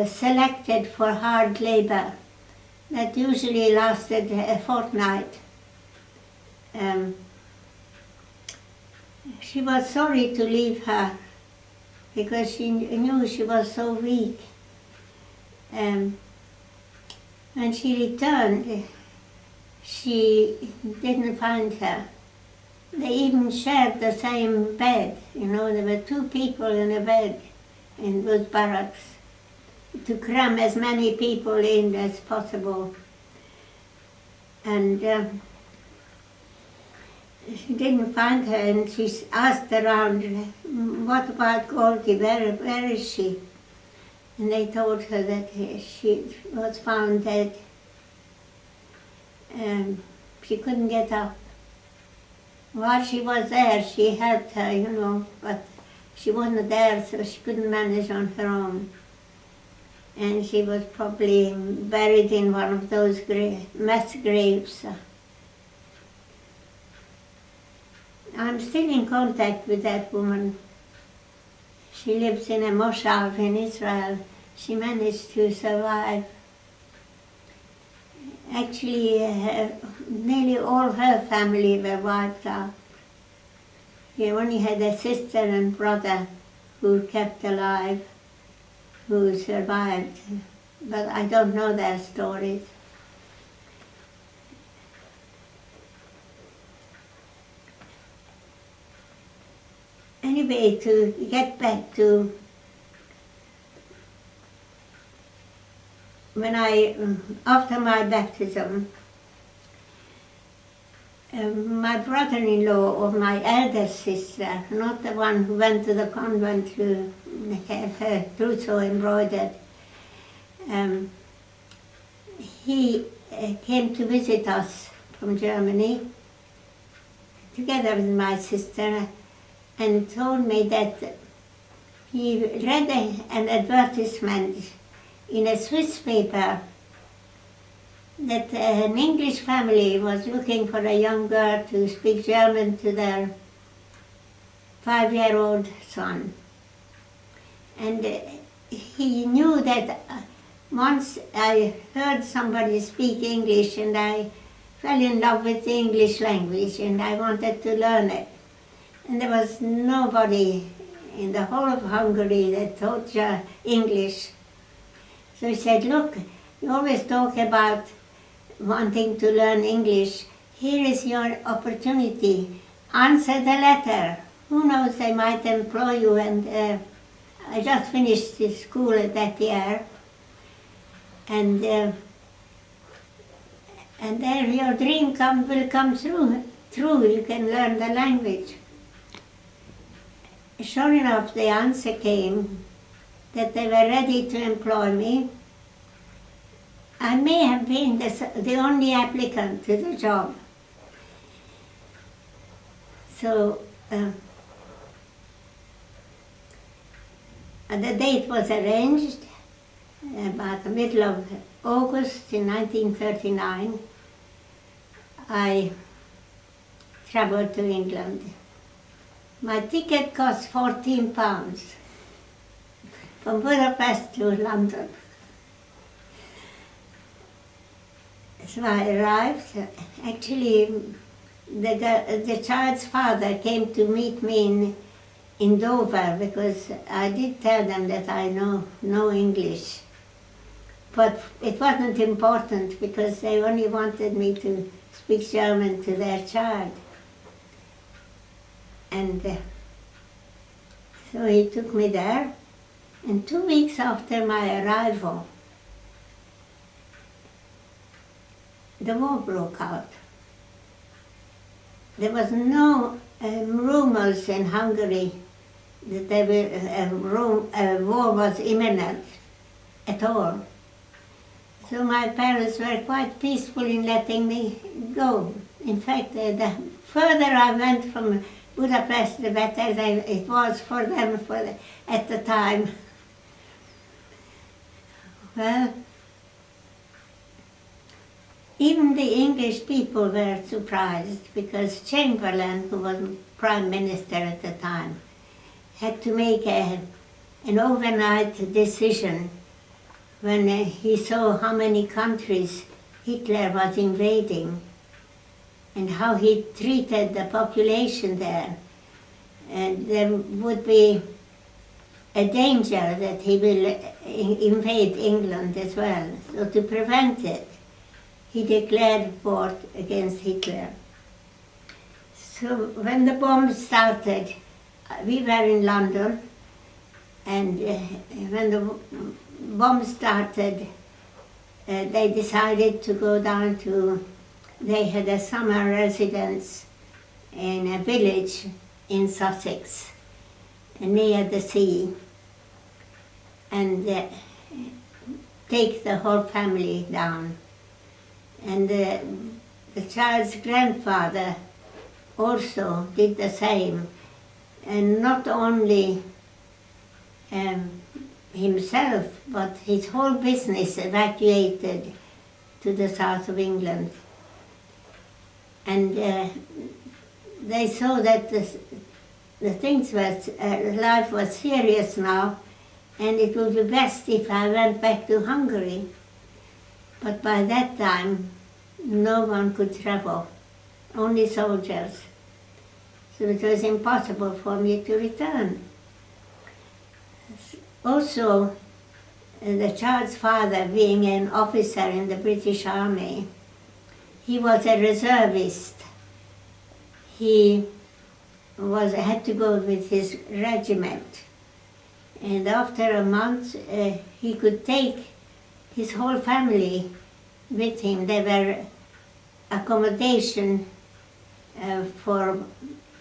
selected for hard labor that usually lasted a fortnight. She was sorry to leave her because she knew she was so weak. When she returned, she didn't find her. They even shared the same bed. You know, there were two people in a bed in those barracks to cram as many people in as possible. And she didn't find her, and she asked around, what about Goldie, where is she? And they told her that she was found dead. She couldn't get up. While she was there, she helped her, you know, but she wasn't there, so she couldn't manage on her own. And she was probably buried in one of those mass graves. I'm still in contact with that woman. She lives in a moshav in Israel. She managed to survive. Actually, nearly all her family were wiped out. She only had a sister and brother who kept alive, who survived, but I don't know their stories. Anyway, to get back to when after my baptism, my brother-in-law or my elder sister, not the one who went to the convent to have her trousseau embroidered, he came to visit us from Germany together with my sister and told me that he read an advertisement in a Swiss paper that an English family was looking for a young girl to speak German to their 5-year-old son. And he knew that once I heard somebody speak English and I fell in love with the English language and I wanted to learn it. And there was nobody in the whole of Hungary that taught English. So he said, look, you always talk about wanting to learn English. Here is your opportunity. Answer the letter. Who knows, they might employ you. And I just finished school that year. And there your dream will come true. You can learn the language. Sure enough, the answer came that they were ready to employ me. I may have been the only applicant to the job. So the date was arranged about the middle of August in 1939. I traveled to England. My ticket cost £14 from Budapest to London. So I arrived. Actually, the child's father came to meet me in Dover because I did tell them that I know no English. But it wasn't important because they only wanted me to speak German to their child. And so he took me there, and 2 weeks after my arrival, the war broke out. There was no rumors in Hungary that a war was imminent at all. So my parents were quite peaceful in letting me go. In fact, the further I went from Budapest, the better it was for them at the time. Well, even the English people were surprised because Chamberlain, who was Prime Minister at the time, had to make an overnight decision when he saw how many countries Hitler was invading and how he treated the population there. And there would be a danger that he will invade England as well. So to prevent it, he declared war against Hitler. So when the bomb started, we were in London, and when the bomb started, they decided to go down to, they had a summer residence in a village in Sussex, near the sea, and take the whole family down. And the child's grandfather also did the same, and not only himself, but his whole business evacuated to the south of England. And they saw that the things were, life was serious now, and it would be best if I went back to Hungary. But by that time, no one could travel, only soldiers. So it was impossible for me to return. Also, the child's father, being an officer in the British Army, he was a reservist. He had to go with his regiment. And after a month, he could take his whole family with him. There were accommodation for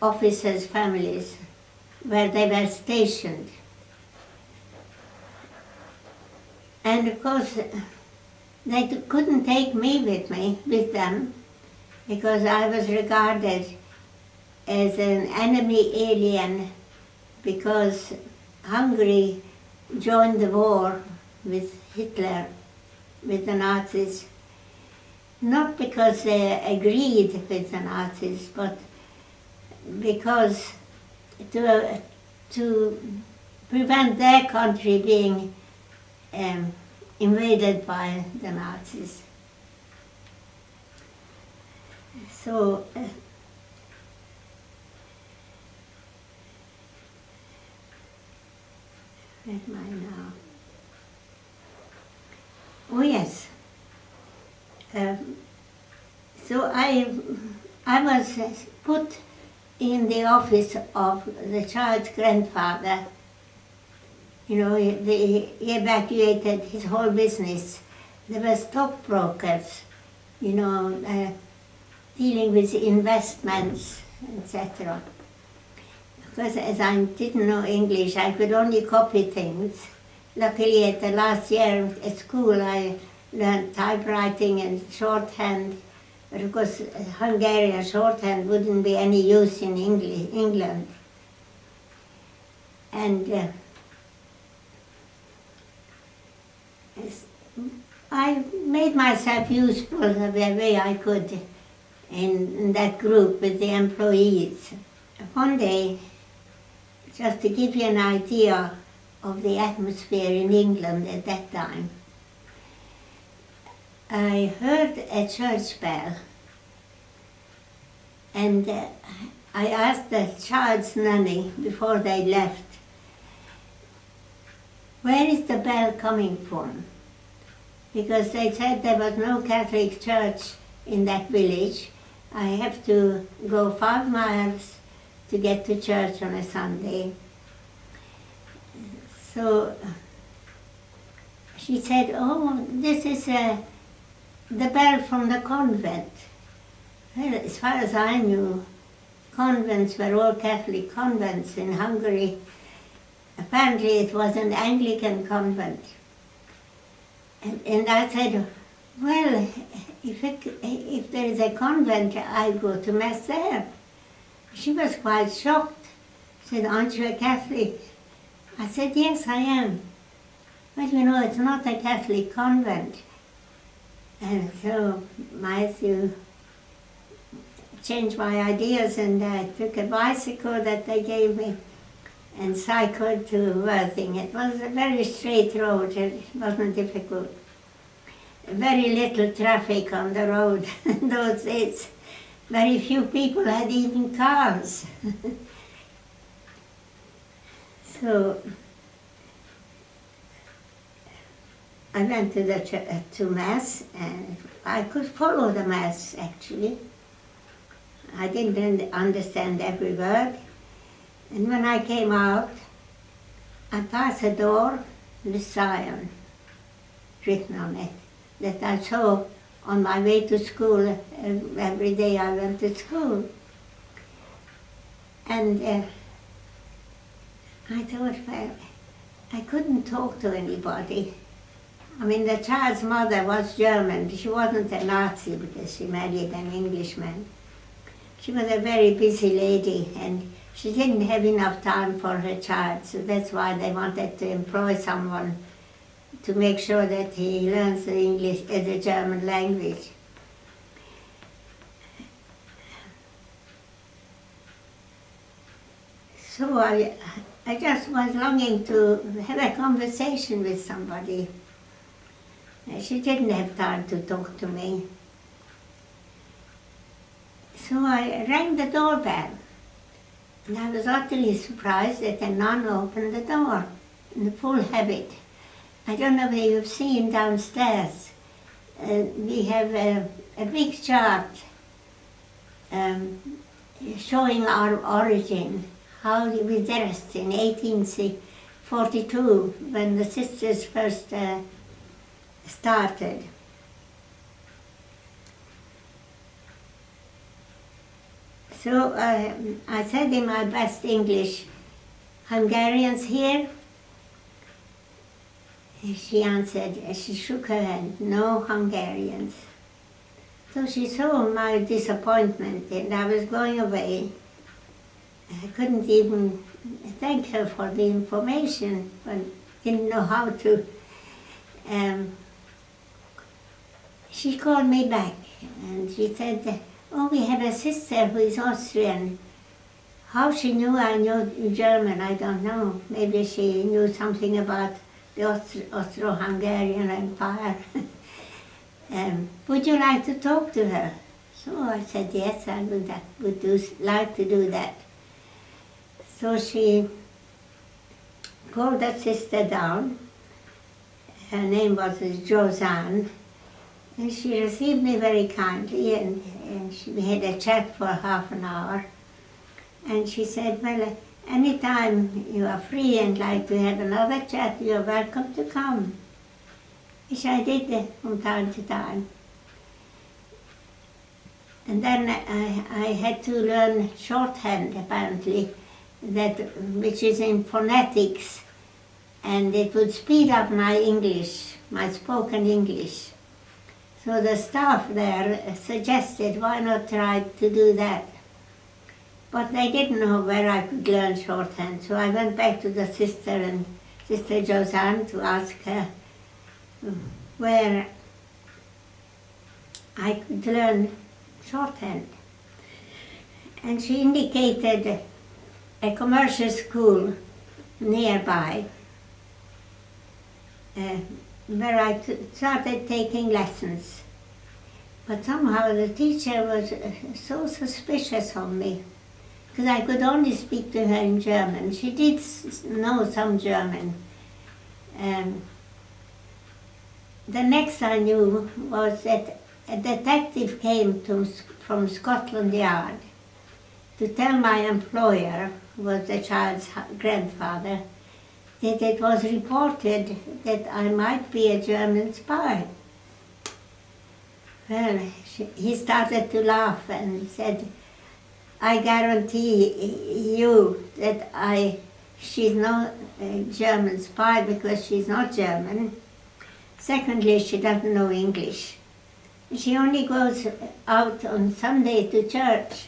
officers' families where they were stationed. And of course, they couldn't take me with them, because I was regarded as an enemy alien, because Hungary joined the war with Hitler, with the Nazis, not because they agreed with the Nazis, but because to prevent their country being invaded by the Nazis. So where am I now? Oh yes. So I was put in the office of the child's grandfather. You know, he evacuated his whole business. There were stockbrokers, you know, dealing with investments, etc. Because as I didn't know English, I could only copy things. Luckily, at the last year at school, I learned typewriting and shorthand. But of course, Hungarian shorthand wouldn't be any use in England. And I made myself useful the way I could in that group with the employees. One day, just to give you an idea of the atmosphere in England at that time, I heard a church bell, and I asked the child's nanny before they left, where is the bell coming from? Because they said there was no Catholic church in that village. I have to go 5 miles to get to church on a Sunday. So she said, oh, this is the bell from the convent. Well, as far as I knew, convents were all Catholic convents in Hungary. Apparently it was an Anglican convent. And I said, well, if there is a convent, I go to Mass there. She was quite shocked. She said, aren't you a Catholic? I said, yes, I am. But you know, it's not a Catholic convent. And so I had to change my ideas, and I took a bicycle that they gave me and cycled to Worthing. It was a very straight road, it wasn't difficult. Very little traffic on the road in those days. Very few people had even cars. So I went to Mass, and I could follow the Mass actually. I didn't understand every word. And when I came out, I passed a door with Zion written on it, that I saw on my way to school. Every day I went to school. And I thought, well, I couldn't talk to anybody. I mean, the child's mother was German. She wasn't a Nazi because she married an Englishman. She was a very busy lady, and she didn't have enough time for her child, so that's why they wanted to employ someone to make sure that he learns the German language. So I just was longing to have a conversation with somebody. She didn't have time to talk to me. So I rang the doorbell, and I was utterly surprised that a nun opened the door in full habit. I don't know whether you've seen downstairs. We have a big chart showing our origin, how we dressed in 1842 when the sisters first started. So I said in my best English, "Hungarians here?" She answered, she shook her head, "No Hungarians." So she saw my disappointment, and I was going away. I couldn't even thank her for the information, but didn't know how to. She called me back, and she said, "Oh, we have a sister who is Austrian." How she knew I knew German, I don't know. Maybe she knew something about the Austro-Hungarian Empire. Would you like to talk to her? So I said, yes, I would like to do that. So she called that sister down. Her name was Josanne. And she received me very kindly, and we had a chat for half an hour. And she said, well, anytime you are free and like to have another chat, you're welcome to come. Which I did from time to time. And then I had to learn shorthand, apparently, which is in phonetics, and it would speed up my English, my spoken English. So the staff there suggested, why not try to do that? But they didn't know where I could learn shorthand, so I went back to the sister and Sister Josanne to ask her where I could learn shorthand. And she indicated a commercial school nearby where I started taking lessons. But somehow the teacher was so suspicious of me, because I could only speak to her in German. She did know some German. The next I knew was that a detective came from Scotland Yard to tell my employer, who was the child's grandfather, that it was reported that I might be a German spy. Well, he started to laugh and said, I guarantee you that she's not a German spy because she's not German. Secondly, she doesn't know English. She only goes out on Sunday to church.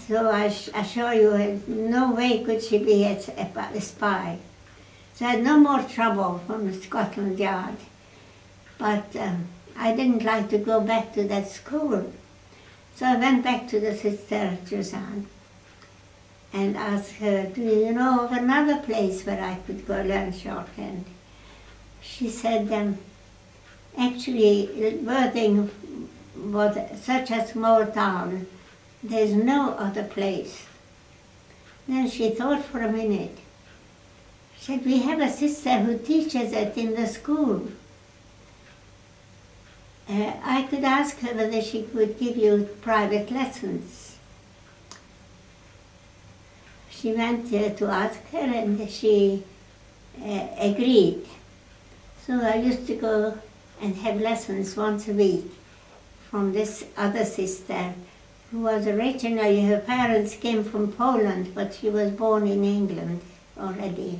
So I assure you, no way could she be a spy. So I had no more trouble from Scotland Yard. But I didn't like to go back to that school. So I went back to the Sister Josanne. and asked her, do you know of another place where I could go learn shorthand? She said, actually, Worthing was such a small town, there's no other place. Then she thought for a minute. She said, we have a sister who teaches it in the school. I could ask her whether she could give you private lessons. She went to ask her and she agreed. So I used to go and have lessons once a week from this other sister who was originally, her parents came from Poland, but she was born in England already.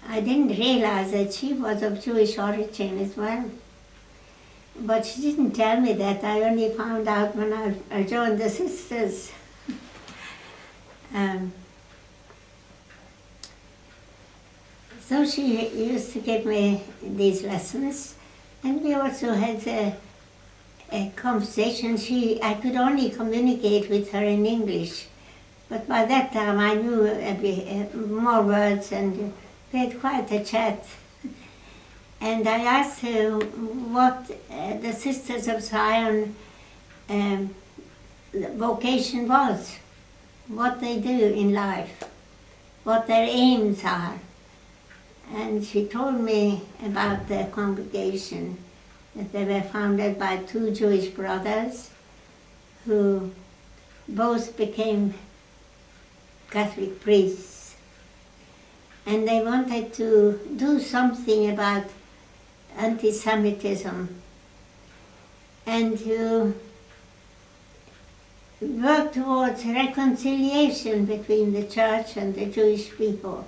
I didn't realize that she was of Jewish origin as well. But she didn't tell me that. I only found out when I joined the sisters. So she used to give me these lessons, and we also had a conversation. I could only communicate with her in English, but by that time I knew more words, and we had quite a chat. And I asked her what the Sisters of Zion vocation was, what they do in life, what their aims are. And she told me about their congregation, that they were founded by two Jewish brothers who both became Catholic priests. And they wanted to do something about anti-Semitism and to work towards reconciliation between the church and the Jewish people.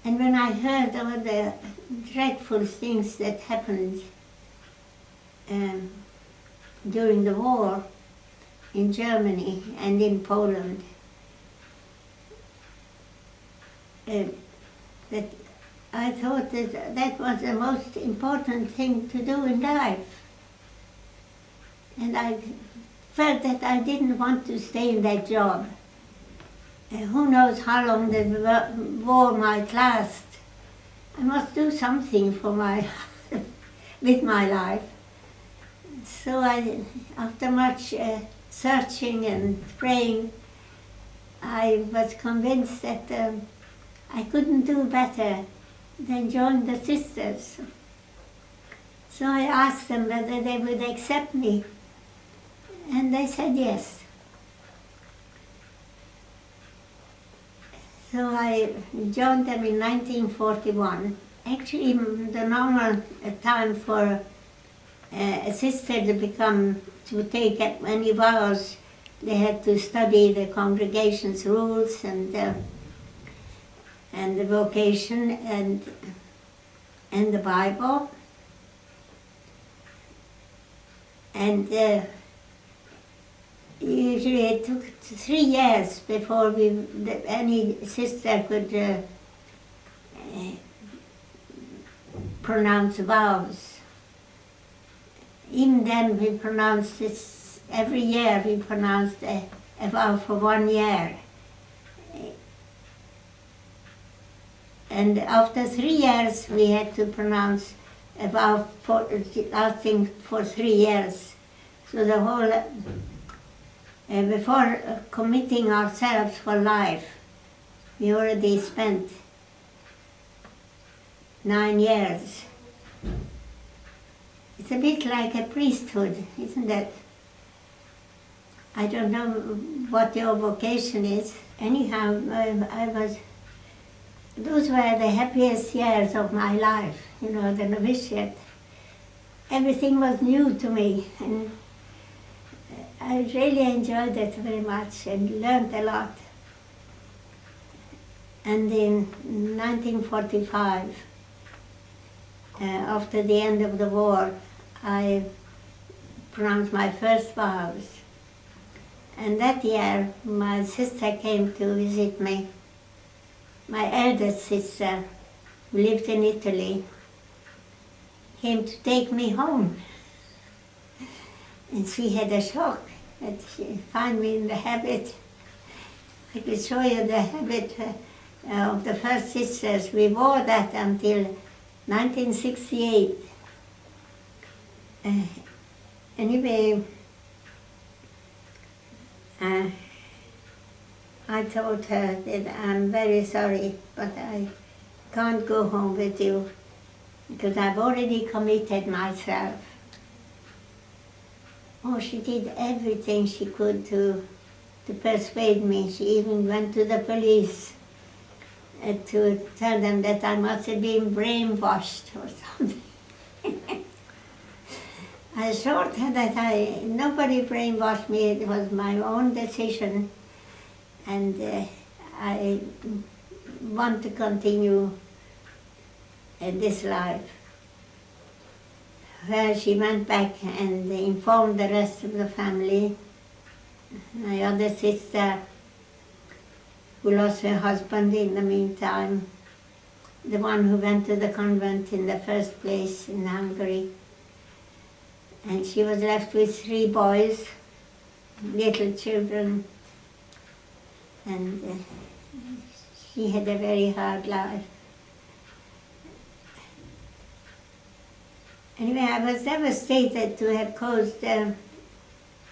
And when I heard all the dreadful things that happened during the war in Germany and in Poland, that I thought that that was the most important thing to do in life. And I felt that I didn't want to stay in that job. Who knows how long the war might last. I must do something for with my life. So after much searching and praying, I was convinced that I couldn't do better than join the sisters. So I asked them whether they would accept me, and they said yes. So I joined them in 1941. Actually, the normal time for a sister to take any vows, they had to study the congregation's rules and the vocation and the Bible. And usually it took 3 years before any sister could pronounce vows. Even then we pronounced this, every year we pronounced a vow for 1 year. And after 3 years we had to pronounce a vow lasting for 3 years. So the whole before committing ourselves for life, we already spent 9 years. It's a bit like a priesthood, isn't it? I don't know what your vocation is. Anyhow, those were the happiest years of my life, the novitiate. Everything was new to me, and I really enjoyed it very much and learned a lot. And in 1945, after the end of the war, I pronounced my first vows. And that year, my sister came to visit me. My eldest sister, who lived in Italy, came to take me home. And she had a shock that she found me in the habit I could show you the habit of the first sisters. We wore that until 1968. Anyway, I told her that I'm very sorry, but I can't go home with you because I've already committed myself. Oh, she did everything she could to persuade me. She even went to the police to tell them that I must have been brainwashed or something. I assured her that nobody brainwashed me. It was my own decision, and I want to continue this life. Well, she went back and informed the rest of the family. My other sister, who lost her husband in the meantime, the one who went to the convent in the first place in Hungary. And she was left with 3 boys, little children, and she had a very hard life. Anyway, I was devastated to have caused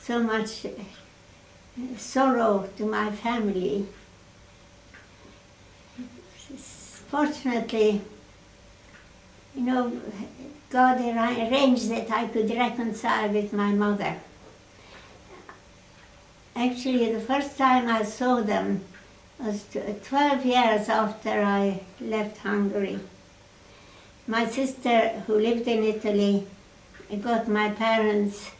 so much sorrow to my family. Fortunately, God arranged that I could reconcile with my mother. Actually, the first time I saw them was 12 years after I left Hungary. My sister, who lived in Italy, got my parents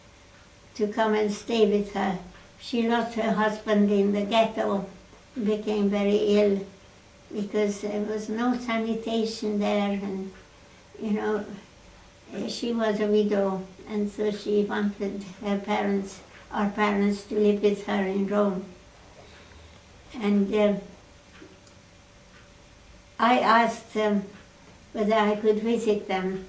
to come and stay with her. She lost her husband in the ghetto, became very ill because there was no sanitation there, and she was a widow, and so she wanted our parents to live with her in Rome. And I asked them whether I could visit them.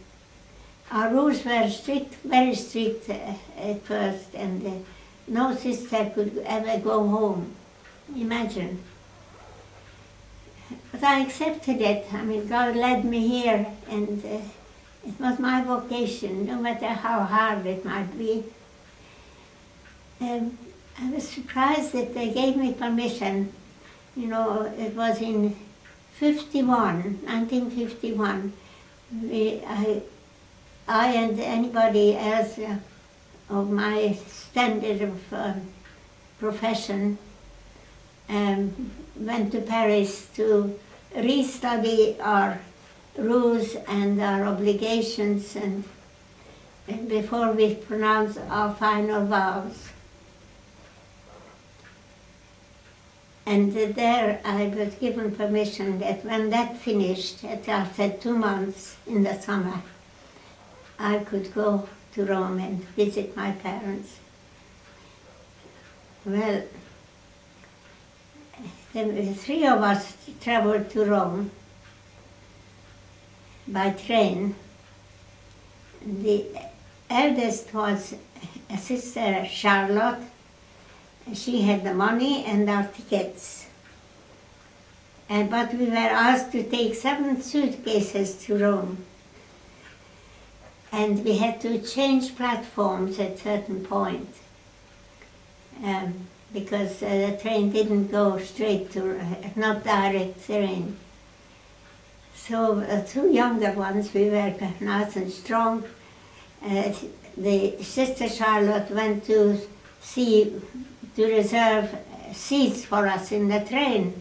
Our rules were strict, very strict at first, and no sister could ever go home. Imagine. But I accepted it. I mean, God led me here, and it was my vocation, no matter how hard it might be. I was surprised that they gave me permission. It was in 1951. I and anybody else of my standard of profession went to Paris to restudy our rules and our obligations, and before we pronounce our final vows. And there I was given permission that when that finished, after 2 months in the summer, I could go to Rome and visit my parents. Well, the 3 of us traveled to Rome by train. The eldest was a sister, Charlotte. She had the money and our tickets. But we were asked to take 7 suitcases to Rome. And we had to change platforms at a certain point because the train didn't go straight to, not direct train. So 2 younger ones, we were nice and strong. The sister Charlotte went to reserve seats for us in the train.